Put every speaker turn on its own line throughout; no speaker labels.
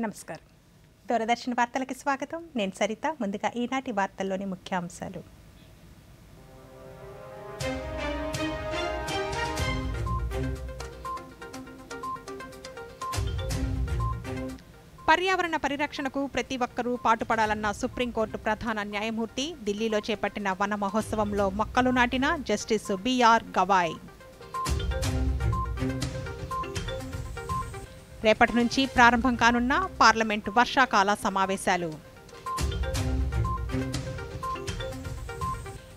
నమస్కారం. దూరదర్శన్ వార్తలకు స్వాగతం. నేను సరిత. ముందుగా ఈనాటి వార్తల్లోని ముఖ్యాంశాలు. పర్యావరణ పరిరక్షణకు ప్రతి ఒక్కరూ పాటుపడాలన్న సుప్రీంకోర్టు ప్రధాన న్యాయమూర్తి ఢిల్లీలో చేపట్టిన వన మహోత్సవంలో మొక్కలు నాటిన జస్టిస్ బిఆర్ గవాయ్. రేపటి నుంచి ప్రారంభం కానున్న పార్లమెంటు వర్షాకాల సమావేశాలు.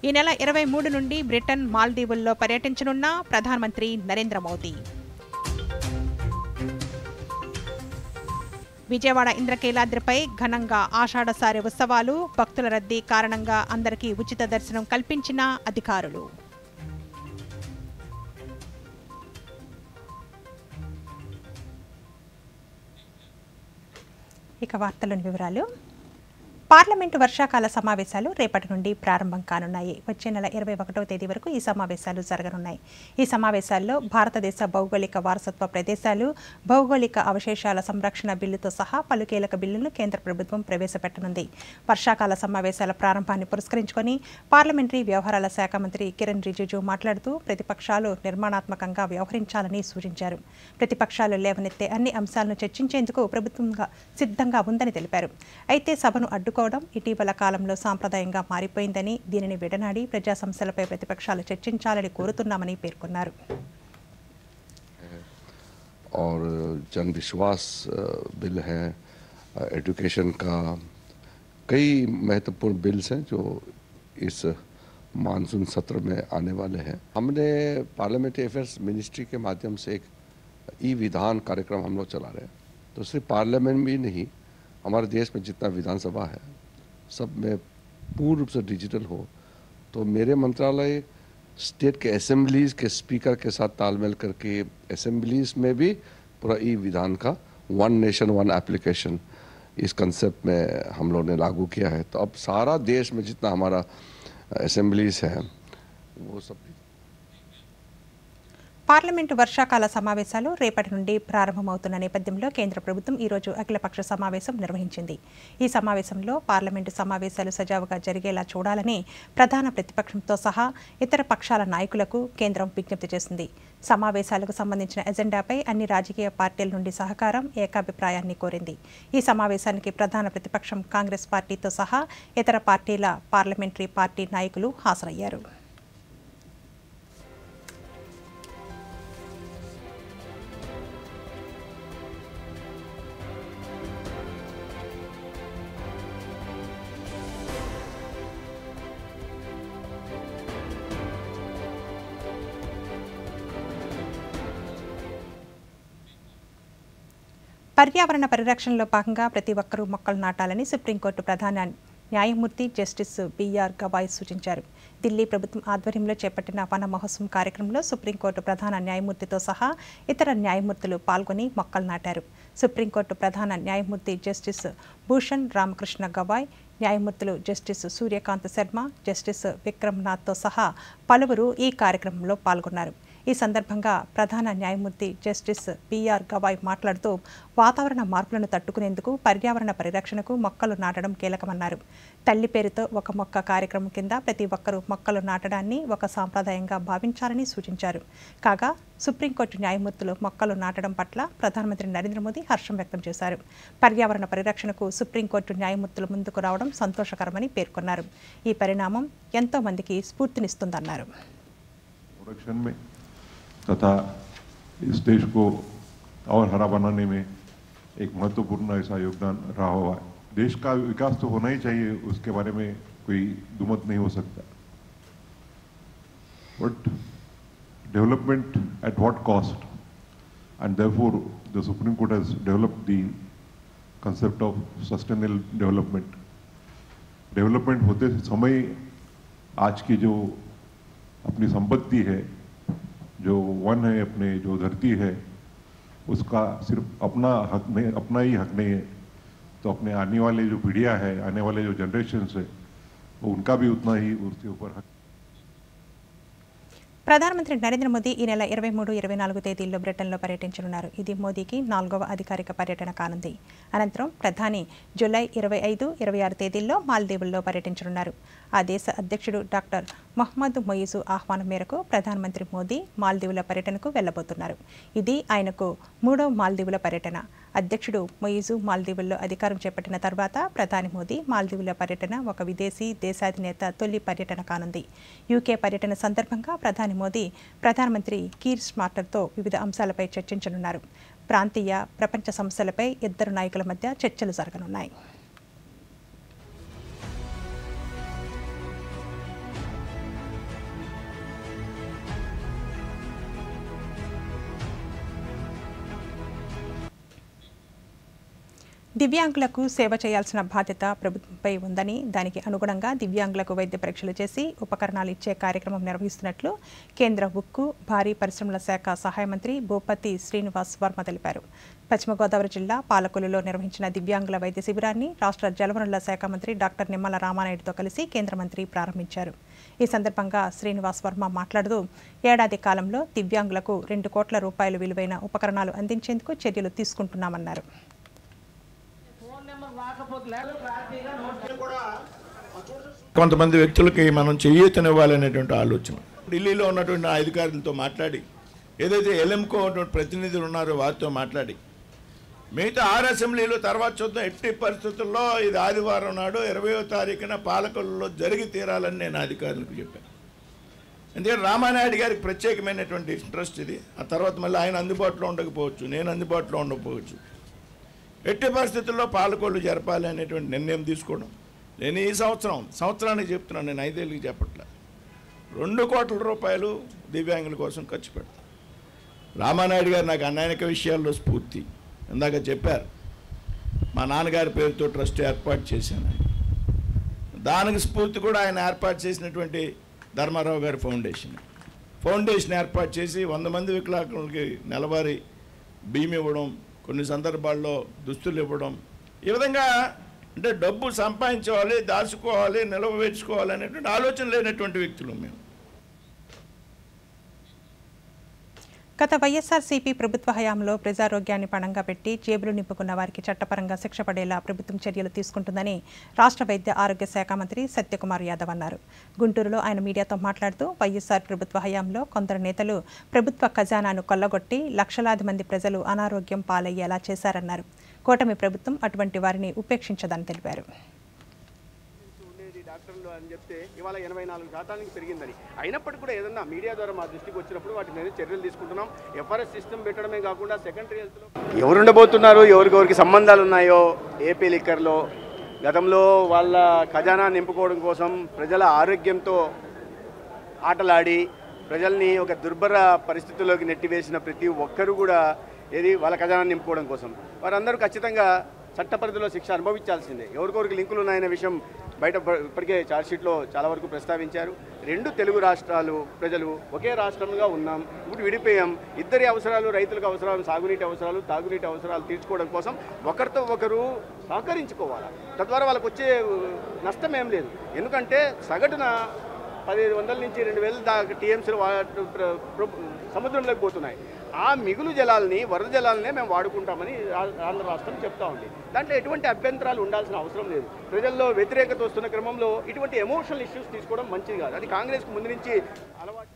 ఈ నెల 23 నుండి బ్రిటన్, మాల్దీవుల్లో పర్యటించనున్న ప్రధానమంత్రి నరేంద్ర మోదీ. విజయవాడ ఇంద్రకీలాద్రిపై ఘనంగా ఆషాఢసారి ఉత్సవాలు. భక్తుల రద్దీ కారణంగా అందరికీ ఉచిత దర్శనం కల్పించిన అధికారులు. ఇక వార్తలోని వివరాలు. పార్లమెంటు వర్షాకాల సమావేశాలు రేపటి నుండి ప్రారంభం కానున్నాయి. వచ్చే నెల 21వ తేదీ వరకు ఈ సమావేశాలు జరగనున్నాయి. ఈ సమావేశాల్లో భారతదేశ భౌగోళిక వారసత్వ ప్రదేశాలు, భౌగోళిక అవశేషాల సంరక్షణ బిల్లుతో సహా పలు కీలక బిల్లులను కేంద్ర ప్రభుత్వం ప్రవేశపెట్టనుంది. వర్షాకాల సమావేశాల ప్రారంభాన్ని పురస్కరించుకొని పార్లమెంటరీ వ్యవహారాల శాఖ మంత్రి కిరణ్ రిజిజు మాట్లాడుతూ ప్రతిపక్షాలు నిర్మాణాత్మకంగా వ్యవహరించాలని సూచించారు. ప్రతిపక్షాలు లేవనెత్తే అన్ని అంశాలను చర్చించేందుకు ప్రభుత్వం సిద్ధంగా ఉందని తెలిపారు. అయితే సభను అడ్డుకోవడం ఇటీవల కాలంలో సాంప్రదాయంగా మారిపోయిందని, దీనిని విడనాడి ప్రజా సమస్యలపై ప్రతిపక్షాలు చర్చించాలని కోరుతున్నామని పేర్కొన్నారు.
और जन विश्वास बिल है, एजुकेशन का कई महत्वपूर्ण बिल्स हैं जो इस मानसून सत्र में आने वाले हैं. हमने पार्लियामेंट्री अफेयर्स मिनिस्ट्री के माध्यम से एक ई विधान कार्यक्रम हम लोग चला रहे हैं. तो सिर्फ पार्लियामेंट में नहीं, हमारे देश में जितना विधानसभा है सब में पूर्ण रूप से डिजिटल हो. तो मेरे मंत्रालय स्टेट के असेंबलीज के स्पीकर के साथ तालमेल करके असेंबलीज में भी पूरा ई विधान का वन नेशन वन एप्लीकेशन इस कंसेप्ट में हम लोग ने लागू किया है. तो अब सारा देश में जितना हमारा असेंबलीज है वो सब.
పార్లమెంటు వర్షాకాల సమావేశాలు రేపటి నుండి ప్రారంభమవుతున్న నేపథ్యంలో కేంద్ర ప్రభుత్వం ఈరోజు అఖిలపక్ష సమావేశం నిర్వహించింది. ఈ సమావేశంలో పార్లమెంటు సమావేశాలు సజావుగా జరిగేలా చూడాలని ప్రధాన ప్రతిపక్షంతో సహా ఇతర పక్షాల నాయకులకు కేంద్రం విజ్ఞప్తి చేసింది. సమావేశాలకు సంబంధించిన ఎజెండాపై అన్ని రాజకీయ పార్టీల నుండి సహకారం, ఏకాభిప్రాయాన్ని కోరింది. ఈ సమావేశానికి ప్రధాన ప్రతిపక్షం కాంగ్రెస్ పార్టీతో సహా ఇతర పార్టీల పార్లమెంటరీ పార్టీ నాయకులు హాజరయ్యారు. పర్యావరణ పరిరక్షణలో భాగంగా ప్రతి ఒక్కరూ మొక్కలు నాటాలని సుప్రీంకోర్టు ప్రధాన న్యాయమూర్తి జస్టిస్ బిఆర్ గవాయ్ సూచించారు. ఢిల్లీ ప్రభుత్వం ఆధ్వర్యంలో చేపట్టిన వన మహోత్సవం కార్యక్రమంలో సుప్రీంకోర్టు ప్రధాన న్యాయమూర్తితో సహా ఇతర న్యాయమూర్తులు పాల్గొని మొక్కలు నాటారు. సుప్రీంకోర్టు ప్రధాన న్యాయమూర్తి జస్టిస్ భూషణ్ రామకృష్ణ గవాయ్, న్యాయమూర్తులు జస్టిస్ సూర్యకాంత్ శర్మ, జస్టిస్ విక్రమ్నాథ్తో సహా పలువురు ఈ కార్యక్రమంలో పాల్గొన్నారు. ఈ సందర్భంగా ప్రధాన న్యాయమూర్తి జస్టిస్ బిఆర్ గవాయ్ మాట్లాడుతూ వాతావరణ మార్పులను తట్టుకునేందుకు పర్యావరణ పరిరక్షణకు మొక్కలు నాటడం కీలకమన్నారు. తల్లి పేరుతో ఒక మొక్క కార్యక్రమం కింద ప్రతి ఒక్కరూ మొక్కలు నాటడాన్ని ఒక సాంప్రదాయంగా భావించాలని సూచించారు. కాగా సుప్రీంకోర్టు న్యాయమూర్తులు మొక్కలు నాటడం పట్ల ప్రధానమంత్రి నరేంద్ర మోదీ హర్షం వ్యక్తం చేశారు. పర్యావరణ పరిరక్షణకు సుప్రీంకోర్టు న్యాయమూర్తులు ముందుకు రావడం సంతోషకరమని పేర్కొన్నారు. ఈ పరిణామం ఎంతో మందికి స్ఫూర్తినిస్తుందన్నారు.
तथा इस देश को और हरा बनाने में एक महत्वपूर्ण ऐसा योगदान रहा हुआ है. देश का विकास तो होना ही चाहिए, उसके बारे में कोई दुमत नहीं हो सकता. But development at what cost? And therefore the supreme court has developed the concept of sustainable development. Development होते समय आज की जो अपनी संपत्ति है, जो वन है, अपने जो धरती है, उसका सिर्फ अपना हक नहीं, अपना ही हक नहीं है, तो अपने आने वाले जो पीढ़ियाँ है, आने वाले जो जनरेशन्स है, उनका भी उतना ही उसके ऊपर हक.
ప్రధానమంత్రి నరేంద్ర మోదీ ఈ నెల 23-24 తేదీల్లో బ్రిటన్లో పర్యటించనున్నారు. ఇది మోదీకి 4వ అధికారిక పర్యటన కానుంది. అనంతరం ప్రధాని జూలై 25-26 తేదీల్లో మాల్దీవుల్లో పర్యటించనున్నారు. ఆ దేశ అధ్యక్షుడు డాక్టర్ మహ్మద్ మొయిజు ఆహ్వానం మేరకు ప్రధానమంత్రి మోదీ మాల్దీవుల పర్యటనకు వెళ్లబోతున్నారు. ఇది ఆయనకు 3వ మాల్దీవుల పర్యటన. అధ్యక్షుడు మొయిజు మాల్దీవుల్లో అధికారం చేపట్టిన తర్వాత ప్రధాని మోదీ మాల్దీవుల పర్యటన ఒక విదేశీ దేశాధినేత తొలి పర్యటన కానుంది. యూకే పర్యటన సందర్భంగా ప్రధాని మోదీ ప్రధానమంత్రి కీర్ స్టార్మర్తో వివిధ అంశాలపై చర్చించనున్నారు. ప్రాంతీయ, ప్రపంచ సమస్యలపై ఇద్దరు నాయకుల మధ్య చర్చలు జరగనున్నాయి. దివ్యాంగులకు సేవ చేయాల్సిన బాధ్యత ప్రభుత్వంపై ఉందని, దానికి అనుగుణంగా దివ్యాంగులకు వైద్య పరీక్షలు చేసి ఉపకరణాలు ఇచ్చే కార్యక్రమం నిర్వహిస్తున్నట్లు కేంద్ర ఉక్కు, భారీ పరిశ్రమల శాఖ సహాయ మంత్రి భూపతి శ్రీనివాస్ వర్మ తెలిపారు. పశ్చిమ గోదావరి జిల్లా పాలకొల్లులో నిర్వహించిన దివ్యాంగుల వైద్య శిబిరాన్ని రాష్ట్ర జలవనరుల శాఖ మంత్రి డాక్టర్ నిమ్మల రామానాయుడుతో కలిసి కేంద్ర మంత్రి ప్రారంభించారు. ఈ సందర్భంగా శ్రీనివాస్ వర్మ మాట్లాడుతూ, ఏడాది కాలంలో దివ్యాంగులకు 2 కోట్ల రూపాయలు విలువైన ఉపకరణాలు అందించేందుకు చర్యలు తీసుకుంటున్నామన్నారు.
కొంతమంది వ్యక్తులకి మనం చేయూతనివ్వాలనేటువంటి ఆలోచన. ఢిల్లీలో ఉన్నటువంటి అధికారులతో మాట్లాడి, ఏదైతే ఎల్ఎంకో ప్రతినిధులు ఉన్నారో వారితో మాట్లాడి, మిగతా 6 అసెంబ్లీలు తర్వాత చూద్దాం. ఎట్టి పరిస్థితుల్లో ఇది ఆదివారం నాడు 20వ తారీఖున పాలకొల్లులో జరిగి తీరాలని నేను అధికారులకు చెప్పాను. ఎందుకంటే రామానాయుడు గారికి ప్రత్యేకమైనటువంటి ఇంట్రెస్ట్ ఇది. ఆ తర్వాత మళ్ళీ ఆయన అందుబాటులో ఉండకపోవచ్చు, నేను అందుబాటులో ఉండకపోవచ్చు. ఎట్టి పరిస్థితుల్లో పాలకొల్లు జరపాలి అనేటువంటి నిర్ణయం తీసుకోవడం. నేను ఈ సంవత్సరానికి చెప్తున్నాను, నేను 5 ఏళ్ళకి చెప్పట్లే. 2 కోట్ల రూపాయలు దివ్యాంగుల కోసం ఖర్చు పెడతాను. రామానాయుడు గారు నాకు అనేక విషయాల్లో స్ఫూర్తి. ఇందాక చెప్పారు, మా నాన్నగారి పేరుతో ట్రస్ట్ ఏర్పాటు చేశాను. దానికి స్ఫూర్తి కూడా ఆయన ఏర్పాటు చేసినటువంటి ధర్మారావు గారి ఫౌండేషన్ ఏర్పాటు చేసి 100 మంది వికలాంగులకి నెలవారీ బియ్యం ఇవ్వడం, కొన్ని సందర్భాల్లో దుస్తులు ఇవ్వడం. ఈ విధంగా అంటే డబ్బు సంపాదించుకోవాలి, దాచుకోవాలి, నిలవేర్చుకోవాలి అనేటువంటి ఆలోచన లేనటువంటి వ్యక్తులు మేము.
గత వైఎస్ఆర్సీపీ ప్రభుత్వ హయాంలో ప్రజారోగ్యాన్ని పణంగా పెట్టి జేబులు నింపుకున్న వారికి చట్టపరంగా శిక్ష పడేలా ప్రభుత్వం చర్యలు తీసుకుంటుందని రాష్ట్ర వైద్య ఆరోగ్య శాఖ మంత్రి సత్యకుమార్ యాదవ్ అన్నారు. గుంటూరులో ఆయన మీడియాతో మాట్లాడుతూ, వైఎస్ఆర్ ప్రభుత్వ హయాంలో కొందరు నేతలు ప్రభుత్వ ఖజానాను కొల్లగొట్టి లక్షలాది మంది ప్రజలు అనారోగ్యం పాలయ్యేలా చేశారన్నారు. కూటమి ప్రభుత్వం అటువంటి వారిని ఉపేక్షించదని తెలిపారు.
డాక్టర్లు అని చెప్తే ఇవాళ 84% పెరిగిందని. అయినప్పటికీ కూడా ఏదన్నా మీడియా ద్వారా మా దృష్టికి వచ్చినప్పుడు వాటి మీద చర్యలు తీసుకుంటున్నాం. ఎఫ్ఆర్ఎస్ సిస్టమ్ పెట్టడమే కాకుండా సెకండరీ హెల్త్లో ఎవరు ఉండబోతున్నారు, ఎవరికి సంబంధాలు ఉన్నాయో ఏపీ లిక్కర్లో గతంలో వాళ్ళ ఖజానా నింపుకోవడం కోసం ప్రజల ఆరోగ్యంతో ఆటలాడి ప్రజల్ని ఒక దుర్భర పరిస్థితుల్లోకి నెట్టివేసిన ప్రతి ఒక్కరూ కూడా వాళ్ళ ఖజానా నింపుకోవడం కోసం వారందరూ ఖచ్చితంగా చట్టపరిధిలో శిక్ష అనుభవించాల్సిందే. ఎవరికొరికి లింకులు ఉన్నాయనే విషయం బయట ఇప్పటికే ఛార్జ్షీట్లో చాలా వరకు ప్రస్తావించారు. 2 తెలుగు రాష్ట్రాలు ప్రజలు ఒకే రాష్ట్రంగా ఉన్నాం. ఇప్పుడు విడిపోయాం. ఇద్దరి అవసరాలు, రైతులకు అవసరాలు, సాగునీటి అవసరాలు, తాగునీటి అవసరాలు తీర్చుకోవడం కోసం ఒకరితో ఒకరు సహకరించుకోవాలి. తద్వారా వాళ్ళకు వచ్చే నష్టం ఏం లేదు. ఎందుకంటే సగటున 1500 నుంచి 2000 దాకా టీఎంసీలు సముద్రంలోకి పోతున్నాయి. ఆ మిగులు జలాల్ని, వరద జలాలనే మేము వాడుకుంటామని ఆంధ్ర రాష్ట్రం చెప్తా ఉంది. దాంట్లో ఎటువంటి అభ్యంతరాలు ఉండాల్సిన అవసరం లేదు. ప్రజల్లో వ్యతిరేకత వస్తున్న క్రమంలో ఇటువంటి ఎమోషనల్ ఇష్యూస్ తీసుకోవడం మంచిది కాదు. అది కాంగ్రెస్కు ముందు నుంచి అలవాటు.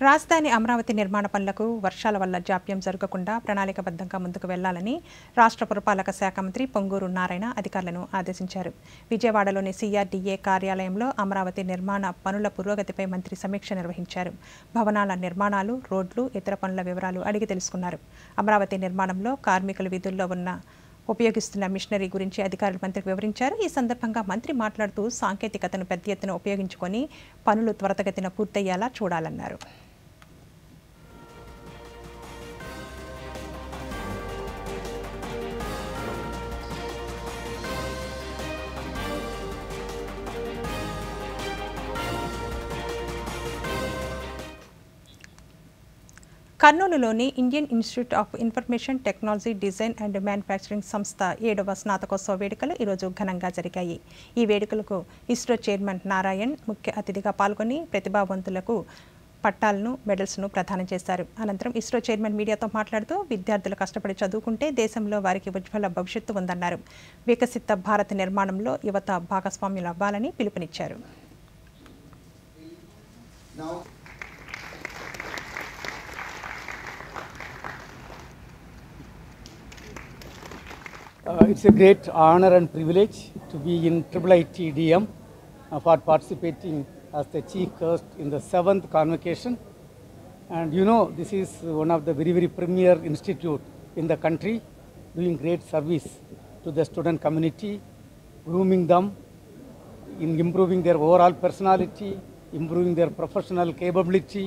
రాజధాని అమరావతి నిర్మాణ పనులకు వర్షాల వల్ల జాప్యం జరగకుండా ప్రణాళికబద్ధంగా ముందుకు వెళ్లాలని రాష్ట్ర పురపాలక శాఖ మంత్రి పొంగూరు నారాయణ అధికారులను ఆదేశించారు. విజయవాడలోని సిఆర్డీఏ కార్యాలయంలో అమరావతి నిర్మాణ పనుల పురోగతిపై మంత్రి సమీక్ష నిర్వహించారు. భవనాల నిర్మాణాలు, రోడ్లు, ఇతర పనుల వివరాలు అడిగి తెలుసుకున్నారు. అమరావతి నిర్మాణంలో కార్మికుల విధుల్లో ఉపయోగిస్తున్న మిషనరీ గురించి అధికారులు మంత్రికి వివరించారు. ఈ సందర్భంగా మంత్రి మాట్లాడుతూ, సాంకేతికతను పెద్ద ఎత్తున ఉపయోగించుకొని పనులు త్వరితగతిన పూర్తయ్యేలా చూడాలన్నారు. కర్నూలులోని Indian institute of information technology design and manufacturing సంస్థ 7వ స్నాతకోత్సవ వేడుకలు ఈరోజు ఘనంగా జరిగాయి. ఈ వేడుకలకు ఇస్రో చైర్మన్ నారాయణ్ ముఖ్య అతిథిగా పాల్గొని ప్రతిభావంతులకు పట్టాలను, మెడల్స్ను ప్రదానం చేశారు. అనంతరం ఇస్రో చైర్మన్ మీడియాతో మాట్లాడుతూ విద్యార్థులు కష్టపడి చదువుకుంటే దేశంలో వారికి ఉజ్వల భవిష్యత్తు ఉందన్నారు. వికసిత భారత నిర్మాణంలో యువత భాగస్వామ్యులు అవ్వాలని పిలుపునిచ్చారు.
It's a great honor and privilege to be in IIIT DM for participating as the chief guest in the 7th convocation. And you know, this is one of the very premier institute in the country, doing great service to the student community, grooming them in improving their overall personality, improving their professional capability,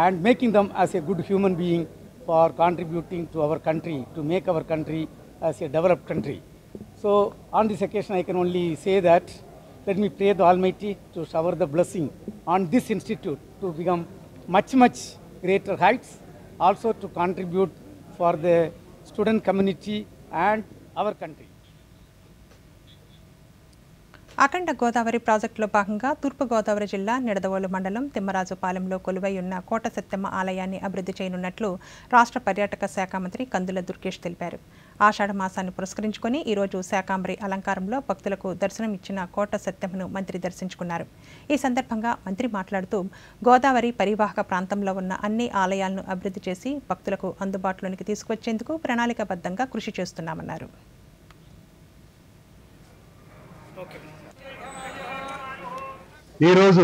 and making them as a good human being for contributing to our country, to make our country as a developed country. So on this occasion I can only say that let me pray the Almighty to shower the blessing on this institute to become much greater heights, also to contribute for the student community and our country.
అఖండ గోదావరి ప్రాజెక్టులో భాగంగా తూర్పుగోదావరి జిల్లా నిడదవోలు మండలం తిమ్మరాజుపాలెంలో కొలువై ఉన్న కోట సత్తెమ్మ ఆలయాన్ని అభివృద్ధి చేయనున్నట్లు రాష్ట్ర పర్యాటక శాఖ మంత్రి కందుల దుర్గేష్ తెలిపారు. ఆషాఢ మాసాన్ని పురస్కరించుకొని ఈరోజు శాకాంబరి అలంకారంలో భక్తులకు దర్శనం ఇచ్చిన కోట సత్తెమ్మను మంత్రి దర్శించుకున్నారు. ఈ సందర్భంగా మంత్రి మాట్లాడుతూ గోదావరి పరివాహక ప్రాంతంలో ఉన్న అన్ని ఆలయాలను అభివృద్ధి చేసి భక్తులకు అందుబాటులోనికి తీసుకువచ్చేందుకు ప్రణాళికాబద్ధంగా కృషి చేస్తున్నామన్నారు.
ఈరోజు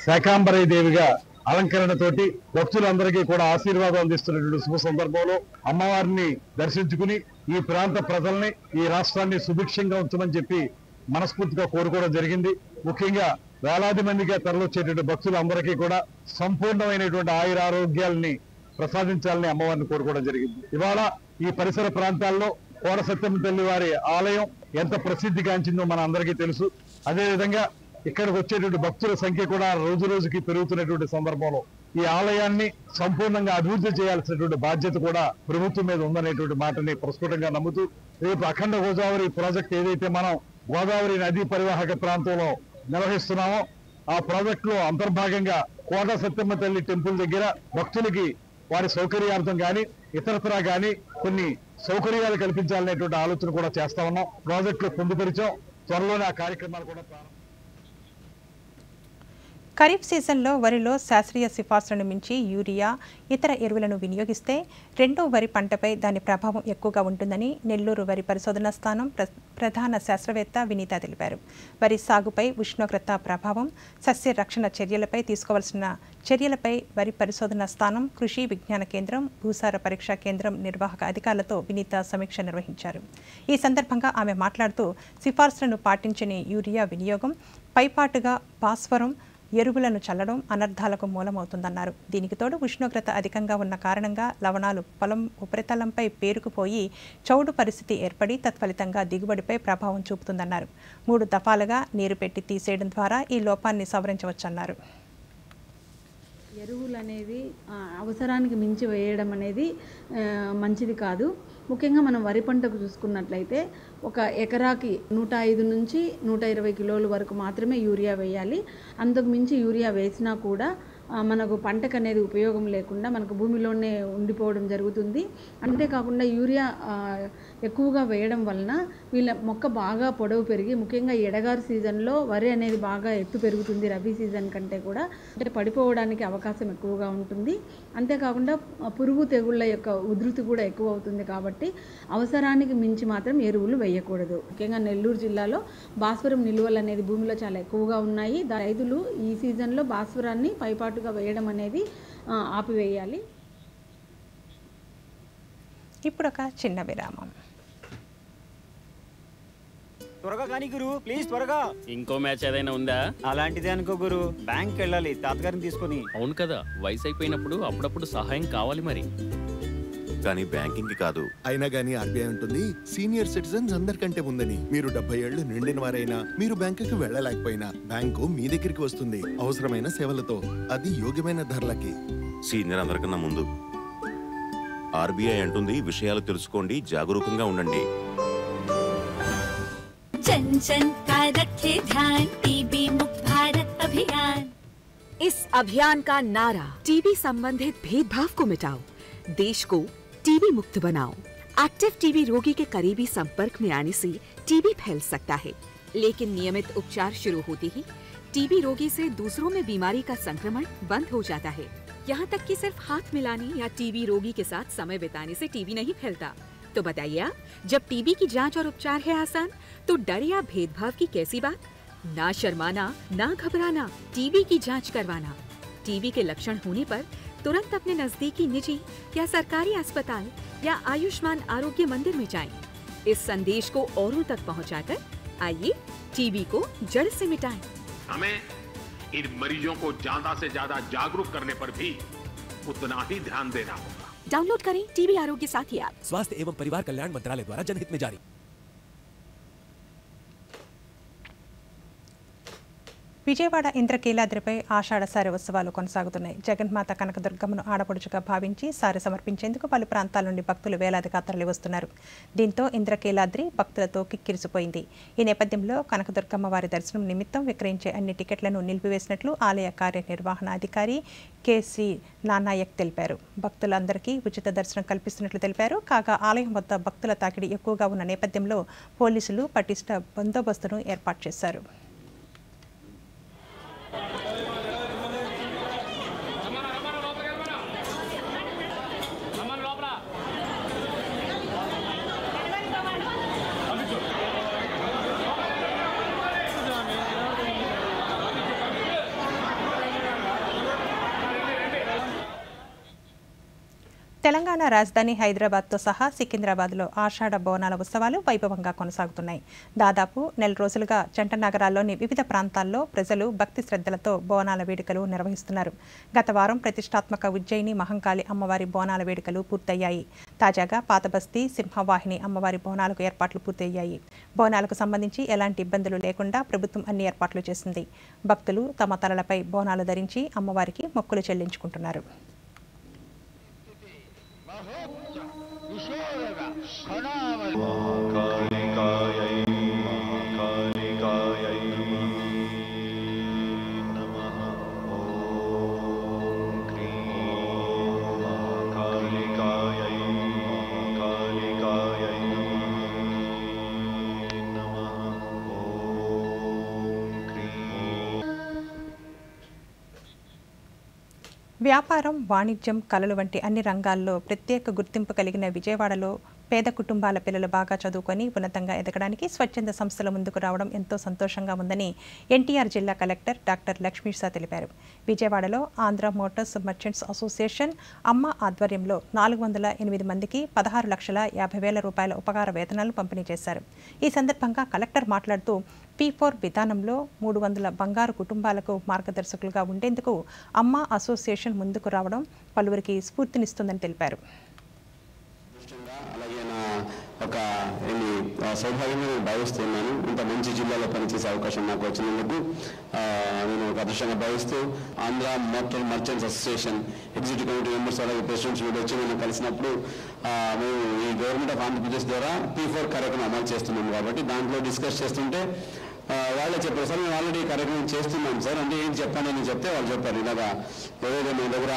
శాకాంబరీ దేవిగా అలంకరణతోటి భక్తులందరికీ కూడా ఆశీర్వాదం అందిస్తున్నటువంటి శుభ సందర్భంలో అమ్మవారిని దర్శించుకుని ఈ ప్రాంత ప్రజల్ని, ఈ రాష్ట్రాన్ని సుభిక్షంగా ఉంచమని చెప్పి మనస్ఫూర్తిగా కోరుకోవడం జరిగింది. ముఖ్యంగా వేలాది మందిగా తరలివచ్చేటువంటి భక్తులందరికీ కూడా సంపూర్ణమైనటువంటి ఆయురారోగ్యాలని ప్రసాదించాలని అమ్మవారిని కోరుకోవడం జరిగింది. ఇవాళ ఈ పరిసర ప్రాంతాల్లో కోట సత్తెమ్మ తల్లి వారి ఆలయం ఎంత ప్రసిద్ధిగాంచిందో మన అందరికీ తెలుసు. అదేవిధంగా ఇక్కడికి వచ్చేటువంటి భక్తుల సంఖ్య కూడా రోజు రోజుకి పెరుగుతున్నటువంటి సందర్భంలో ఈ ఆలయాన్ని సంపూర్ణంగా అభివృద్ధి చేయాల్సినటువంటి బాధ్యత కూడా ప్రభుత్వం మీద ఉందనేటువంటి మాటని ప్రస్ఫుటంగా నమ్ముతూ రేపు అఖండ గోదావరి ప్రాజెక్ట్ ఏదైతే మనం గోదావరి నదీ పరివాహక ప్రాంతంలో నిర్వహిస్తున్నామో ఆ ప్రాజెక్ట్ లో అంతర్భాగంగా కోట సత్తెమ్మ తల్లి టెంపుల్ దగ్గర భక్తులకి వారి సౌకర్యార్థం కానీ ఇతరత్రా కానీ కొన్ని సౌకర్యాలు కల్పించాలనేటువంటి ఆలోచన కూడా చేస్తా ఉన్నాం. ప్రాజెక్ట్ లో పొందుపరిచాం. త్వరలోనే ఆ కార్యక్రమాలు కూడా
ఖరీఫ్ సీజన్లో వరిలో శాస్త్రీయ సిఫార్సులను మించి యూరియా, ఇతర ఎరువులను వినియోగిస్తే రెండో వరి పంటపై దాని ప్రభావం ఎక్కువగా ఉంటుందని నెల్లూరు వరి పరిశోధనా స్థానం ప్రధాన శాస్త్రవేత్త వినీత తెలిపారు. వరి సాగుపై ఉష్ణోగ్రత ప్రభావం, సస్య రక్షణ చర్యలపై తీసుకోవాల్సిన చర్యలపై వరి పరిశోధనా స్థానం, కృషి విజ్ఞాన కేంద్రం, భూసార పరీక్షా కేంద్రం నిర్వాహక అధికారులతో వినీత సమీక్ష నిర్వహించారు. ఈ సందర్భంగా ఆమె మాట్లాడుతూ సిఫార్సులను పాటించని యూరియా వినియోగం, పైపాటుగా భాస్వరం ఎరువులను చల్లడం అనర్థాలకు మూలమవుతుందన్నారు. దీనికి తోడు ఉష్ణోగ్రత అధికంగా ఉన్న కారణంగా లవణాలు పొలం ఉపరితలంపై పేరుకుపోయి చౌడు పరిస్థితి ఏర్పడి తత్ఫలితంగా దిగుబడిపై ప్రభావం చూపుతుందన్నారు. 3 దఫాలుగా నీరు పెట్టి తీసేయడం ద్వారా ఈ లోపాన్ని సవరించవచ్చన్నారు.
ఎరువులు అనేది అవసరానికి మించి వేయడం అనేది మంచిది కాదు. ముఖ్యంగా మనం వరి పంటకు చూసుకున్నట్లయితే ఒక ఎకరాకి 105 నుంచి 120 కిలోల వరకు మాత్రమే యూరియా వేయాలి. అంతకు మించి యూరియా వేసినా కూడా మనకు పంటకు అనేది ఉపయోగం లేకుండా మనకు భూమిలోనే ఉండిపోవడం జరుగుతుంది. అంతేకాకుండా యూరియా ఎక్కువగా వేయడం వలన వీళ్ళ మొక్క బాగా పొడవు పెరిగి ముఖ్యంగా ఎడగారు సీజన్లో వరి అనేది బాగా ఎత్తు పెరుగుతుంది. రబీ సీజన్ కంటే కూడా అంటే పడిపోవడానికి అవకాశం ఎక్కువగా ఉంటుంది. అంతేకాకుండా పురుగు తెగుళ్ళ యొక్క ఉధృతి కూడా ఎక్కువ అవుతుంది. కాబట్టి అవసరానికి మించి మాత్రం ఎరువులు వేయకూడదు. ముఖ్యంగా నెల్లూరు జిల్లాలో భాస్వరం నిల్వలు అనేది భూమిలో చాలా ఎక్కువగా ఉన్నాయి. రైతులు ఈ సీజన్లో భాస్వరాన్ని పైపాటుగా వేయడం అనేది ఆపివేయాలి.
ఇప్పుడు ఒక చిన్న విరామం.
త్వరగా కానీ గురు, ప్లీజ్ త్వరగా.
ఇంకో మ్యాచ్ ఏదైనా ఉందా?
అలాంటిదే అనుకో గురు, బ్యాంక్ వెళ్ళాలి తాతగారిని తీసుకొని.
అవును కదా, వయసు అయిపోయినప్పుడు అప్పుడప్పుడు సహాయం కావాలి మరి.
కానీ బ్యాంకింగ్ కాదు.
అయినా గానీ ఆర్బీఐ ఉంటుంది సీనియర్ సిటిజన్స్ అందరికంటే ముందని. మీరు 70 ఏళ్లు నిండిన వారైనా మీరు బ్యాంకుకి వెళ్ళలేకపోయినా బ్యాంకు మీ దగ్గరికి వస్తుంది అవసరమైన సేవలతో, అది యోగ్యమైన ధరలకి.
సీనియర్ అందరికన్నా ముందు. ఆర్బీఐ అంటుంది విషయాలు తెలుసుకోండి, జాగరూకంగా ఉండండి.
जन जन का रखे ध्यान, टीबी मुक्त भारत अभियान।
इस अभियान का नारा टीबी संबंधित भेदभाव को मिटाओ, देश को टीबी मुक्त बनाओ। एक्टिव टीबी रोगी के करीबी संपर्क में आने से टीबी फैल सकता है, लेकिन नियमित उपचार शुरू होते ही टीबी रोगी से दूसरों में बीमारी का संक्रमण बंद हो जाता है। यहाँ तक कि सिर्फ हाथ मिलाने या टीबी रोगी के साथ समय बिताने से टीबी नहीं फैलता। तो बताइए आप, जब टीबी की जांच और उपचार है आसान, तो डर या भेदभाव की कैसी बात? ना शर्माना, ना घबराना, टीबी की जांच करवाना। टीबी के लक्षण होने पर तुरंत अपने नजदीकी निजी या सरकारी अस्पताल या आयुष्मान आरोग्य मंदिर में जाएं। इस संदेश को औरों तक पहुंचाकर आइए टीबी को जड़ से मिटाएं।
हमें इन मरीजों को ज्यादा से ज्यादा जागरूक करने पर भी उतना ही ध्यान देना होगा।
डाउनलोड करें टीबी आरोग्य साथी ऐप।
स्वास्थ्य एवं परिवार कल्याण मंत्रालय द्वारा जनहित में जारी।
విజయవాడ ఇంద్రకీలాద్రిపై ఆషాఢ సారె ఉత్సవాలు కొనసాగుతున్నాయి. జగన్మాత కనకదుర్గమ్మను ఆడపడుచుగా భావించి సారె సమర్పించేందుకు పలు ప్రాంతాల నుండి భక్తులు వేలాదిగా తరలివస్తున్నారు. దీంతో ఇంద్రకీలాద్రి భక్తులతో కిక్కిరిసిపోయింది. ఈ నేపథ్యంలో కనకదుర్గమ్మ వారి దర్శనం నిమిత్తం విక్రయించే అన్ని టికెట్లను నిలిపివేసినట్లు ఆలయ కార్యనిర్వహణాధికారి కెసి నానాయక్ తెలిపారు. భక్తులందరికీ ఉచిత దర్శనం కల్పిస్తున్నట్లు తెలిపారు. కాగా ఆలయం వద్ద భక్తుల తాకిడి ఎక్కువగా ఉన్న నేపథ్యంలో పోలీసులు పటిష్ట బందోబస్తును ఏర్పాటు చేశారు. తెలంగాణ రాజధాని హైదరాబాద్తో సహా సికింద్రాబాద్లో ఆషాఢ బోనాల ఉత్సవాలు వైభవంగా కొనసాగుతున్నాయి. దాదాపు నెల రోజులుగా జంట నగరాల్లోని వివిధ ప్రాంతాల్లో ప్రజలు భక్తి శ్రద్ధలతో బోనాల వేడుకలు నిర్వహిస్తున్నారు. గత వారం ప్రతిష్టాత్మక ఉజ్జయిని మహంకాళి అమ్మవారి బోనాల వేడుకలు పూర్తయ్యాయి. తాజాగా పాతబస్తీ సింహవాహిని అమ్మవారి బోనాలకు ఏర్పాట్లు పూర్తయ్యాయి. బోనాలకు సంబంధించి ఎలాంటి ఇబ్బందులు లేకుండా ప్రభుత్వం అన్ని ఏర్పాట్లు చేసింది. భక్తులు తమ తలలపై బోనాలు ధరించి అమ్మవారికి మొక్కులు చెల్లించుకుంటున్నారు. వ్యాపారం, వాణిజ్యం, కళలు వంటి అన్ని రంగాల్లో ప్రత్యేక గుర్తింపు కలిగిన విజయవాడలో పేద కుటుంబాల పిల్లలు బాగా చదువుకొని ఉన్నతంగా ఎదగడానికి స్వచ్ఛంద సంస్థల ముందుకు రావడం ఎంతో సంతోషంగా ఉందని ఎన్టీఆర్ జిల్లా కలెక్టర్ డాక్టర్ లక్ష్మీషా తెలిపారు. విజయవాడలో ఆంధ్ర మోటార్స్ మర్చెంట్స్ అసోసియేషన్ అమ్మ ఆధ్వర్యంలో 408 మందికి 16,50,000 రూపాయల ఉపకార వేతనాలు పంపిణీ చేశారు. ఈ సందర్భంగా కలెక్టర్ మాట్లాడుతూ P4 విధానంలో 300 బంగారు కుటుంబాలకు మార్గదర్శకులుగా ఉండేందుకు అమ్మ అసోసియేషన్ ముందుకు రావడం పలువురికి స్ఫూర్తినిస్తుందని తెలిపారు.
అలాగే నా ఒక సౌభాగ్యంగా నేను భావిస్తున్నాను. ఇంత మంచి జిల్లాలో పనిచేసే అవకాశం నాకు వచ్చినందుకు నేను ఒక అదృష్టంగా భావిస్తూ Andhra motor merchants association executive committee members అలాగే ప్రెసిడెంట్స్ వీళ్ళు వచ్చి నేను కలిసినప్పుడు మేము ఈ గవర్నమెంట్ ఆఫ్ ఆంధ్రప్రదేశ్ ద్వారా P4 కార్యక్రమం అమలు చేస్తున్నాం కాబట్టి దాంట్లో డిస్కస్ చేస్తుంటే వాళ్ళే చెప్పారు, సార్ మేము ఆల్రెడీ కార్యక్రమం చేస్తున్నాం సార్, అంటే ఏంటి చెప్పండి అని చెప్తే వాళ్ళు చెప్పారు, ఇలాగా ఏదైతే మీ దగ్గర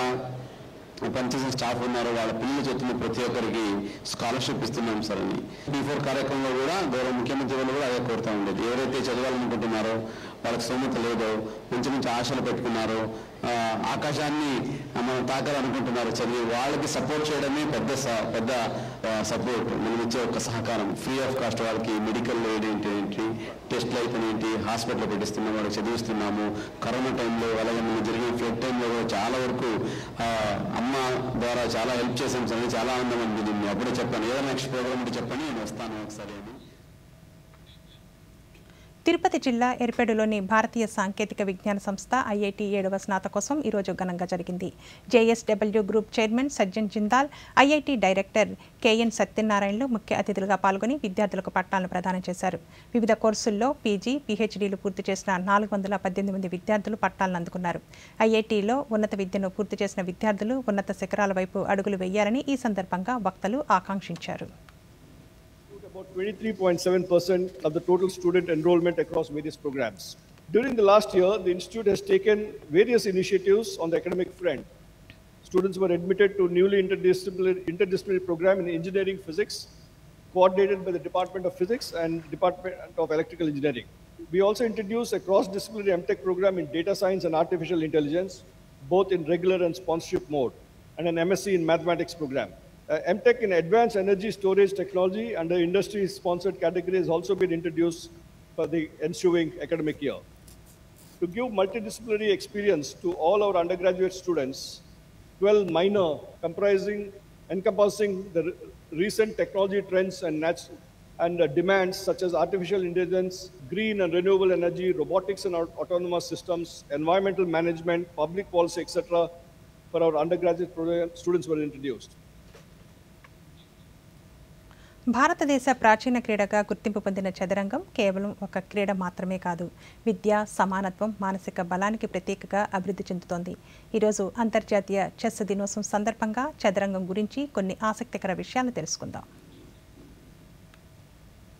పనిచేసిన స్టాఫ్ ఉన్నారో వాళ్ళ పిల్లలు చెప్తున్న ప్రతి ఒక్కరికి స్కాలర్షిప్ ఇస్తున్నాం సార్ అని. P4 కార్యక్రమంలో కూడా గౌరవ ముఖ్యమంత్రి వాళ్ళు కూడా అదే కోరుతూ ఉండేది. ఎవరైతే చదవాలనుకుంటున్నారో, వాళ్ళకి స్తోమత లేదో, మంచి మంచి ఆశలు పెట్టుకున్నారో, ఆకాశాన్ని మనం తాకాలనుకుంటున్నారు చదివి, వాళ్ళకి సపోర్ట్ చేయడమే పెద్ద సపోర్ట్. మనం ఇచ్చే ఒక సహకారం ఫ్రీ ఆఫ్ కాస్ట్ వాళ్ళకి మెడికల్ ఎయిడ్ ఏంటి, టెస్ట్లు అయితేనేంటి, హాస్పిటల్లో పెట్టిస్తున్నాము, వాళ్ళకి చదివిస్తున్నాము. కరోనా టైంలో అలాగే మనం జరిగిన ఫ్లడ్ టైంలో కూడా చాలా వరకు అమ్మ ద్వారా చాలా హెల్ప్ చేసాం సార్. చాలా ఆనందం అనిపించింది. అప్పుడే చెప్పాను, ఏదైనా నెక్స్ట్ ప్రోగ్రామ్ ఉంటే చెప్పండి, నేను వస్తాను ఒకసారి అని.
తిరుపతి జిల్లా ఎర్పేడులోని భారతీయ సాంకేతిక విజ్ఞాన సంస్థ ఐఐటి 7వ స్నాతకోత్సవం ఈరోజు ఘనంగా జరిగింది. JSW group chairman Sajjan Jindal, IIT director K N సత్యనారాయణలు ముఖ్య అతిథులుగా పాల్గొని విద్యార్థులకు పట్టాలను ప్రదానం చేశారు. వివిధ కోర్సుల్లో పీజీ, పీహెచ్డీలు పూర్తి చేసిన 418 మంది విద్యార్థులు పట్టాలను అందుకున్నారు. ఐఐటిలో ఉన్నత విద్యను పూర్తి చేసిన విద్యార్థులు ఉన్నత శిఖరాల వైపు అడుగులు వేయాలని ఈ సందర్భంగా వక్తలు ఆకాంక్షించారు.
About 23.7% of the total student enrollment across various programs. During the last year, the institute has taken various initiatives on the academic front. Students were admitted to newly interdisciplinary program in engineering physics, coordinated by the Department of Physics and Department of Electrical Engineering. We also introduced a cross-disciplinary MTech program in data science and artificial intelligence, both in regular and sponsorship mode, and an MSc in mathematics program. MTech in advanced energy storage technology under industry-sponsored category has also been introduced for the ensuing academic year. To give multidisciplinary experience to all our undergraduate students, 12 minor encompassing the recent technology trends and demands such as artificial intelligence, green and renewable energy, robotics and autonomous systems, environmental management, public policy, etc. for our undergraduate students were introduced.
భారతదేశ ప్రాచీన క్రీడగా గుర్తింపు పొందిన చదరంగం కేవలం ఒక క్రీడ మాత్రమే కాదు, విద్య, సమానత్వం, మానసిక బలానికి ప్రతీకగా అభివృద్ధి చెందుతోంది. ఈరోజు అంతర్జాతీయ చెస్ దినోత్సవం సందర్భంగా చదరంగం గురించి కొన్ని ఆసక్తికర విషయాలను తెలుసుకుందాం.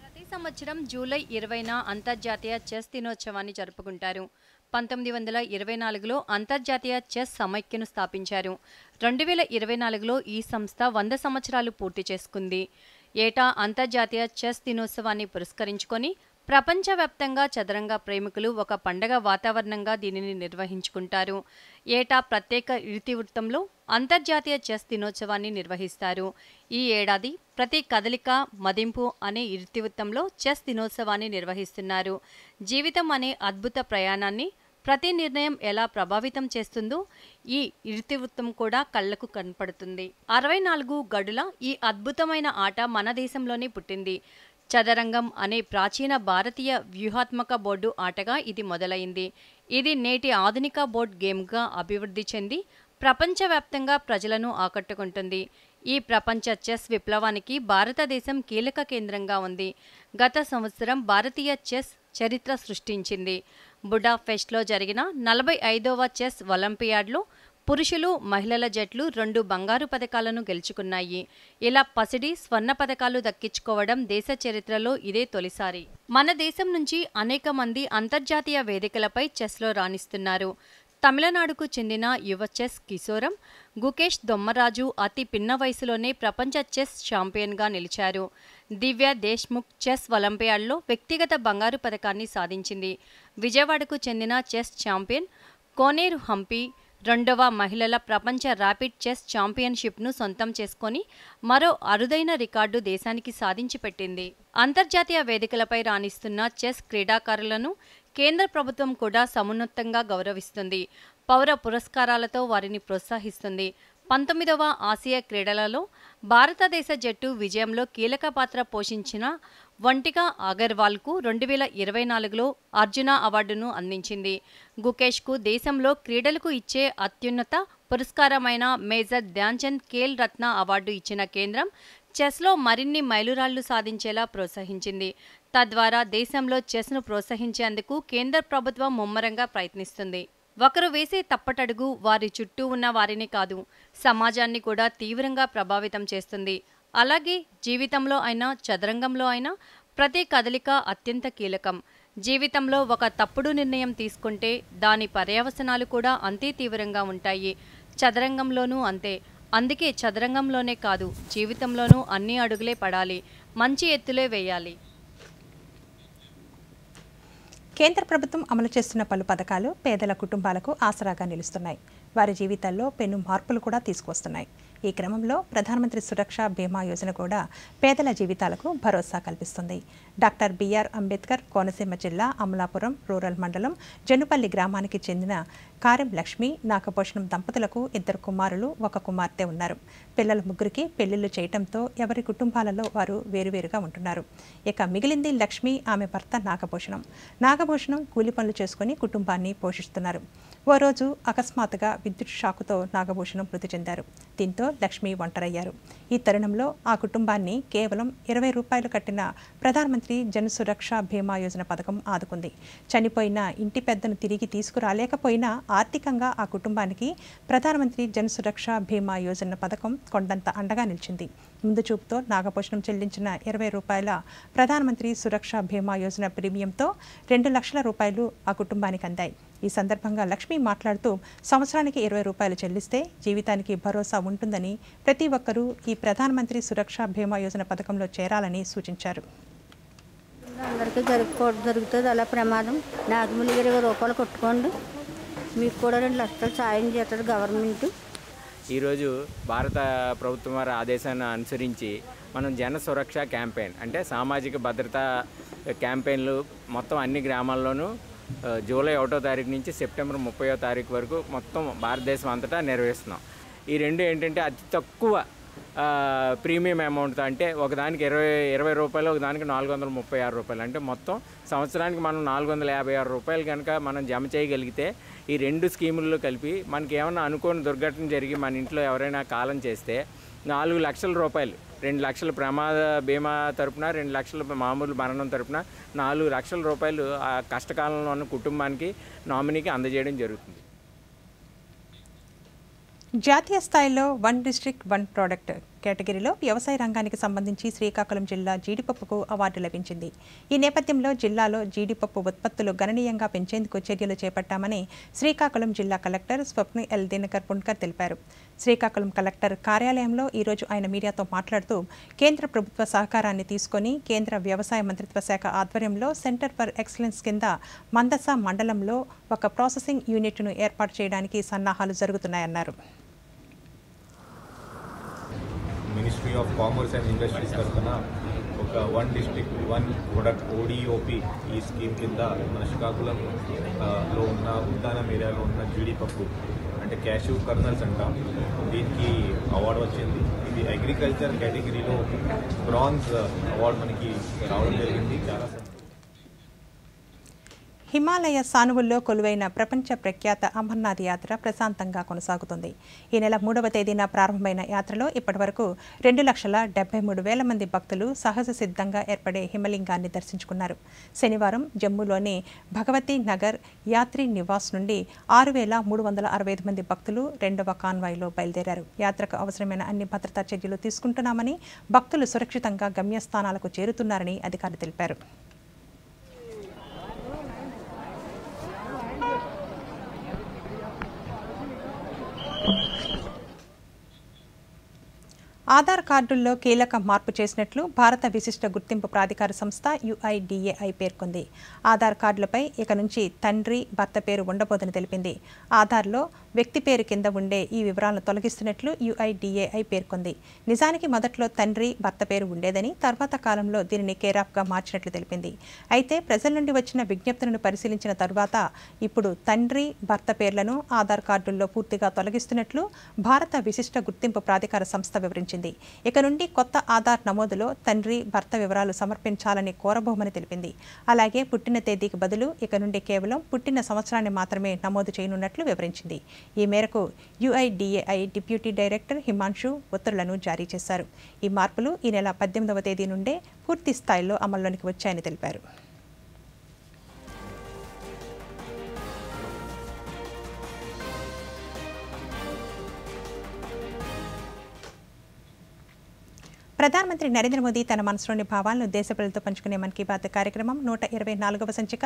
ప్రతి సంవత్సరం జూలై 20న అంతర్జాతీయ చెస్ దినోత్సవాన్ని జరుపుకుంటారు. 1924లో అంతర్జాతీయ చెస్ సమైక్యను స్థాపించారు. 2024లో ఈ సంస్థ 100 సంవత్సరాలు పూర్తి చేసుకుంది. ఏటా అంతర్జాతీయ చెస్ దినోత్సవాన్ని పురస్కరించుకొని ప్రపంచవ్యాప్తంగా చదరంగ ప్రేమికులు ఒక పండగ వాతావరణంగా దీనిని నిర్వహించుకుంటారు. ఏటా ప్రత్యేక ఇతివృత్తంలో అంతర్జాతీయ చెస్ దినోత్సవాన్ని నిర్వహిస్తారు. ఈ ఏడాది ప్రతి కదలిక మదింపు అనే ఇతివృత్తంలో చెస్ దినోత్సవాన్ని నిర్వహిస్తున్నారు. జీవితం అనే అద్భుత ప్రయాణాన్ని ప్రతి నిర్ణయం ఎలా ప్రభావితం చేస్తుందో ఈ ఇతివృత్తం కూడా కళ్లకు కనపడుతుంది. 64 గడుల ఈ అద్భుతమైన ఆట మన దేశంలోనే పుట్టింది. చదరంగం అనే ప్రాచీన భారతీయ వ్యూహాత్మక బోర్డు ఆటగా ఇది మొదలైంది. ఇది నేటి ఆధునిక బోర్డ్ గేమ్గా అభివృద్ధి చెంది ప్రపంచవ్యాప్తంగా ప్రజలను ఆకట్టుకుంటుంది. ఈ ప్రపంచ చెస్ విప్లవానికి భారతదేశం కీలక కేంద్రంగా ఉంది. గత సంవత్సరం భారతీయ చెస్ చరిత్ర సృష్టించింది. బుడాపెస్ట్లో జరిగిన 45వ చెస్ ఒలింపియాడ్లో పురుషులు, మహిళల జట్లు 2 బంగారు పతకాలను గెలుచుకున్నాయి. ఇలా పసిడి, స్వర్ణ పతకాలు దక్కించుకోవడం దేశ చరిత్రలో ఇదే తొలిసారి. మన దేశం నుంచి అనేక మంది అంతర్జాతీయ వేదికలపై చెస్లో రాణిస్తున్నారు. తమిళనాడుకు చెందిన యువ చెస్ కిశోరం గుకేష్ దొమ్మరాజు అతి పిన్న వయసులోనే ప్రపంచ చెస్ ఛాంపియన్గా నిలిచారు. దివ్య దేశ్ముఖ్ చెస్ ఒలింపియాడ్లో వ్యక్తిగత బంగారు పతకాన్ని సాధించింది. విజయవాడకు చెందిన చెస్ ఛాంపియన్ కోనేరు హంపి 2వ మహిళల ప్రపంచ ర్యాపిడ్ చెస్ ఛాంపియన్షిప్ను సొంతం చేసుకొని మరో అరుదైన రికార్డు దేశానికి సాధించి పెట్టింది. అంతర్జాతీయ వేదికలపై రాణిస్తున్న చెస్ క్రీడాకారులను కేంద్ర ప్రభుత్వం కూడా సమున్నతంగా గౌరవిస్తుంది. పౌర పురస్కారాలతో వారిని ప్రోత్సహిస్తుంది. 19వ ఆసియా క్రీడలలో భారతదేశ జట్టు విజయంలో కీలక పాత్ర పోషించిన వంటిగా అగర్వాల్కు 2024లో అర్జున అవార్డును అందించింది. గుకేష్కు దేశంలో క్రీడలకు ఇచ్చే అత్యున్నత పురస్కారమైన మేజర్ ధ్యాన్చంద్ ఖేల్ రత్న అవార్డు ఇచ్చిన కేంద్రం చెస్లో మరిన్ని మైలురాళ్లు సాధించేలా ప్రోత్సహించింది. తద్వారా దేశంలో చెస్ను ప్రోత్సహించేందుకు కేంద్ర ప్రభుత్వం ముమ్మరంగా ప్రయత్నిస్తుంది. ఒకరు వేసే తప్పటడుగు వారి చుట్టూ ఉన్న వారిని కాదు, సమాజాన్ని కూడా తీవ్రంగా ప్రభావితం చేస్తుంది. అలాగే జీవితంలో అయినా చదరంగంలో అయినా ప్రతి కదలిక అత్యంత కీలకం. జీవితంలో ఒక తప్పుడు నిర్ణయం తీసుకుంటే దాని పర్యవసనాలు కూడా అంతే తీవ్రంగా ఉంటాయి. చదరంగంలోనూ అంతే. అందుకే చదరంగంలోనే కాదు, జీవితంలోనూ అన్ని అడుగులే పడాలి, మంచి ఎత్తులే వేయాలి.
కేంద్ర ప్రభుత్వం అమలు చేస్తున్న పలు పథకాలు పేదల కుటుంబాలకు ఆసరాగా నిలుస్తున్నాయి. వారి జీవితాల్లో పెను మార్పులు కూడా తీసుకొస్తున్నాయి. ఈ క్రమంలో ప్రధానమంత్రి సురక్ష బీమా యోజన కూడా పేదల జీవితాలకు భరోసా కల్పిస్తుంది. డాక్టర్ బిఆర్ అంబేద్కర్ కోనసీమ జిల్లా అమలాపురం రూరల్ మండలం జనుపల్లి గ్రామానికి చెందిన కారెం లక్ష్మి నాగభూషణం దంపతులకు 2 కుమారులు 1 కుమార్తె ఉన్నారు. పిల్లల ముగ్గురికి పెళ్లిళ్లు చేయటంతో ఎవరి కుటుంబాలలో వారు వేరువేరుగా ఉంటున్నారు. ఇక మిగిలింది లక్ష్మి, ఆమె భర్త నాగభూషణం కూలి పనులు చేసుకుని కుటుంబాన్ని పోషిస్తున్నారు. ఓ రోజు అకస్మాత్తుగా విద్యుత్ షాకుతో నాగభూషణం మృతి చెందారు. దీంతో లక్ష్మి ఒంటరయ్యారు. ఈ తరుణంలో ఆ కుటుంబాన్ని కేవలం 20 రూపాయలు కట్టిన ప్రధానమంత్రి జన్ సురక్ష బీమా యోజన పథకం ఆదుకుంది. చనిపోయిన ఇంటి పెద్దను తిరిగి తీసుకురాలేకపోయినా ఆర్థికంగా ఆ కుటుంబానికి ప్రధానమంత్రి జన్ సురక్ష బీమా యోజన పథకం కొండంత అండగా నిలిచింది. ముందు చూపుతో నాగభూషణం చెల్లించిన 20 రూపాయల ప్రధానమంత్రి సురక్ష బీమా యోజన ప్రీమియంతో 2 లక్షల రూపాయలు ఆ కుటుంబానికి అందాయి. ఈ సందర్భంగా లక్ష్మి మాట్లాడుతూ సంవత్సరానికి 20 రూపాయలు చెల్లిస్తే జీవితానికి భరోసా ఉంటుందని, ప్రతి ఒక్కరూ ఈ ప్రధానమంత్రి సురక్ష బీమా యోజన పథకంలో చేరాలని సూచించారు.
అందరికీ జరుగుతుంది అలా ప్రమాదం. నాగమూలి 20 రూపాయలు కొట్టుకోండి, మీకు కూడా 2 లక్షలు సాయం చేస్తుంది గవర్నమెంట్.
ఈరోజు భారత ప్రభుత్వం వారి ఆదేశాన్ని అనుసరించి మనం జన సురక్ష క్యాంపెయిన్ అంటే సామాజిక భద్రతా క్యాంపెయిన్లు మొత్తం అన్ని గ్రామాల్లోనూ జూలై 1వ తారీఖు నుంచి సెప్టెంబర్ 30వ తారీఖు వరకు మొత్తం భారతదేశం అంతటా నిర్వహిస్తున్నాం. ఈ రెండు ఏంటంటే అతి తక్కువ ప్రీమియం అమౌంట్తో, అంటే ఒకదానికి 20 రూపాయలు, ఒకదానికి 436 రూపాయలు, అంటే మొత్తం సంవత్సరానికి మనం 456 రూపాయలు కనుక మనం జమ చేయగలిగితే ఈ 2 స్కీముల్లో కలిపి మనకి ఏమైనా అనుకోని దుర్ఘటన జరిగి మన ఇంట్లో ఎవరైనా కాలం చేస్తే 4 లక్షల రూపాయలు, 2 లక్షల ప్రమాద బీమా తరపున, 2 లక్షల మామూలు మరణం తరపున 4 లక్షల రూపాయలు ఆ కష్టకాలంలో ఉన్న కుటుంబానికి నామినీకి అందజేయడం జరుగుతుంది.
జాతీయ స్థాయిలో 1 డిస్ట్రిక్ట్ 1 ప్రోడక్ట్ కేటగిరీలో వ్యవసాయ రంగానికి సంబంధించి శ్రీకాకుళం జిల్లా జీడిపప్పుకు అవార్డు లభించింది. ఈ నేపథ్యంలో జిల్లాలో జీడిపప్పు ఉత్పత్తులు గణనీయంగా పెంచేందుకు చర్యలు చేపట్టామని శ్రీకాకుళం జిల్లా కలెక్టర్ స్వప్న ఎల్ దినకర్ పుణ్కర్ తెలిపారు. శ్రీకాకుళం కలెక్టర్ కార్యాలయంలో ఈరోజు ఆయన మీడియాతో మాట్లాడుతూ కేంద్ర ప్రభుత్వ సహకారాన్ని తీసుకొని కేంద్ర వ్యవసాయ మంత్రిత్వ శాఖ ఆధ్వర్యంలో సెంటర్ ఫర్ ఎక్సలెన్స్ కింద మందస మండలంలో ఒక ప్రాసెసింగ్ యూనిట్ను ఏర్పాటు చేయడానికి సన్నాహాలు జరుగుతున్నాయన్నారు.
Ministry of commerce and industries తరఫున ఒక 1 డిస్ట్రిక్ట్ 1 ప్రొడక్ట్ ODOP ఈ స్కీమ్ కింద మన శ్రీకాకుళంలో ఉన్న ఉద్దానం ఏరియాలో ఉన్న జీడిపప్పు అంటే క్యాష్యూ కర్నల్స్ అంటాం, దీనికి అవార్డు వచ్చింది. ఇది అగ్రికల్చర్ కేటగిరీలో బ్రాంజ్ అవార్డు మనకి రావడం జరిగింది. చాలా
హిమాలయ సానువుల్లో కొలువైన ప్రపంచ ప్రఖ్యాత అమర్నాథ్ యాత్ర ప్రశాంతంగా కొనసాగుతుంది. ఈ నెల 3వ తేదీన ప్రారంభమైన యాత్రలో ఇప్పటివరకు 2,73,000 మంది భక్తులు సహజ సిద్ధంగా ఏర్పడే హిమలింగాన్ని దర్శించుకున్నారు. శనివారం జమ్మూలోని భగవతీ నగర్ యాత్రి నివాస్ నుండి 6,365 మంది భక్తులు 2వ కాన్వాయ్లో బయలుదేరారు. యాత్రకు అవసరమైన అన్ని భద్రతా చర్యలు తీసుకుంటున్నామని, భక్తులు సురక్షితంగా గమ్యస్థానాలకు చేరుతున్నారని అధికారులు తెలిపారు. ఆధార్ కార్డుల్లో కీలక మార్పు చేసినట్లు భారత విశిష్ట గుర్తింపు ప్రాధికార సంస్థ UIDAI పేర్కొంది. ఆధార్ కార్డులపై ఇక నుంచి తండ్రి, భర్త పేరు ఉండబోదని తెలిపింది. ఆధార్లో వ్యక్తి పేరు కింద ఉండే ఈ వివరాలను తొలగిస్తున్నట్లు UIDAI పేర్కొంది. నిజానికి మొదట్లో తండ్రి, భర్త పేరు ఉండేదని, తర్వాత కాలంలో దీనిని కేరాఫ్గా మార్చినట్లు తెలిపింది. అయితే ప్రజల నుండి వచ్చిన విజ్ఞప్తులను పరిశీలించిన తరువాత ఇప్పుడు తండ్రి, భర్త పేర్లను ఆధార్ కార్డుల్లో పూర్తిగా తొలగిస్తున్నట్లు భారత విశిష్ట గుర్తింపు ప్రాధికార సంస్థ వివరించింది. ఇక నుండి కొత్త ఆధార్ నమోదులో తండ్రి, భర్త వివరాలు సమర్పించాలని కోరబోమని తెలిపింది. అలాగే పుట్టిన తేదీకి బదులు ఇక నుండి కేవలం పుట్టిన సంవత్సరాన్ని మాత్రమే నమోదు చేయనున్నట్లు వివరించింది. ఈ మేరకు UIDAI డిప్యూటీ డైరెక్టర్ హిమాంశు ఉత్తర్వులను జారీ చేశారు. ఈ మార్పులు ఈ నెల 18వ తేదీ నుండే పూర్తి స్థాయిలో అమల్లోనికి వచ్చాయని తెలిపారు. ప్రధానమంత్రి నరేంద్ర మోదీ తన మనసులోని భావాలను దేశ ప్రజలతో పంచుకునే మన్ కీ బాత్ కార్యక్రమం 124వ సంచిక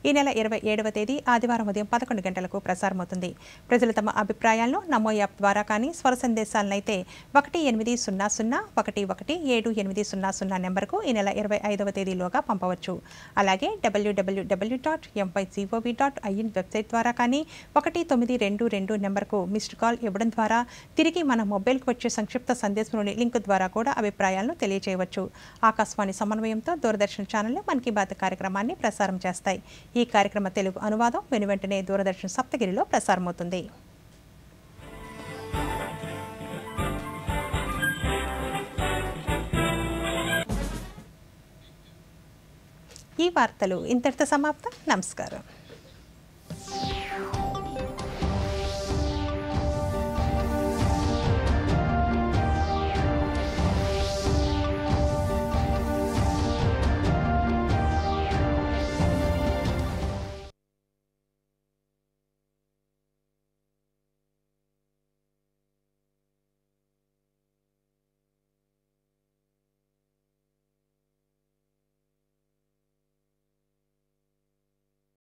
ఈ నెల 27వ తేదీ ఆదివారం ఉదయం 11 గంటలకు ప్రసారమవుతుంది. ప్రజలు తమ అభిప్రాయాలను నమో యాప్ ద్వారా కానీ స్వర సందేశాలనైతే 1800117800 నెంబర్కు ఈ నెల 25వ తేదీలోగా పంపవచ్చు. అలాగే www.mygov.in వెబ్సైట్ ద్వారా కానీ 1922 నెంబర్కు మిస్డ్ కాల్ ఇవ్వడం ద్వారా తిరిగి మన మొబైల్కు వచ్చే సంక్షిప్త సందేశంలోని లింక్ ద్వారా కూడా అభిప్రాయాలను తెలియజేయవచ్చు. ఆకాశవాణి సమన్వయంతో దూరదర్శన్ ఛానళ్లు మన్ కీ బాత్ కార్యక్రమాన్ని ప్రసారం చేస్తాయి. ఈ కార్యక్రమ తెలుగు అనువాదం వెనువెంటనే దూరదర్శన్ సప్తగిరిలో ప్రసారమవుతుంది. ఈ వార్తలు ఇంతటితో సమాప్తం. నమస్కారం.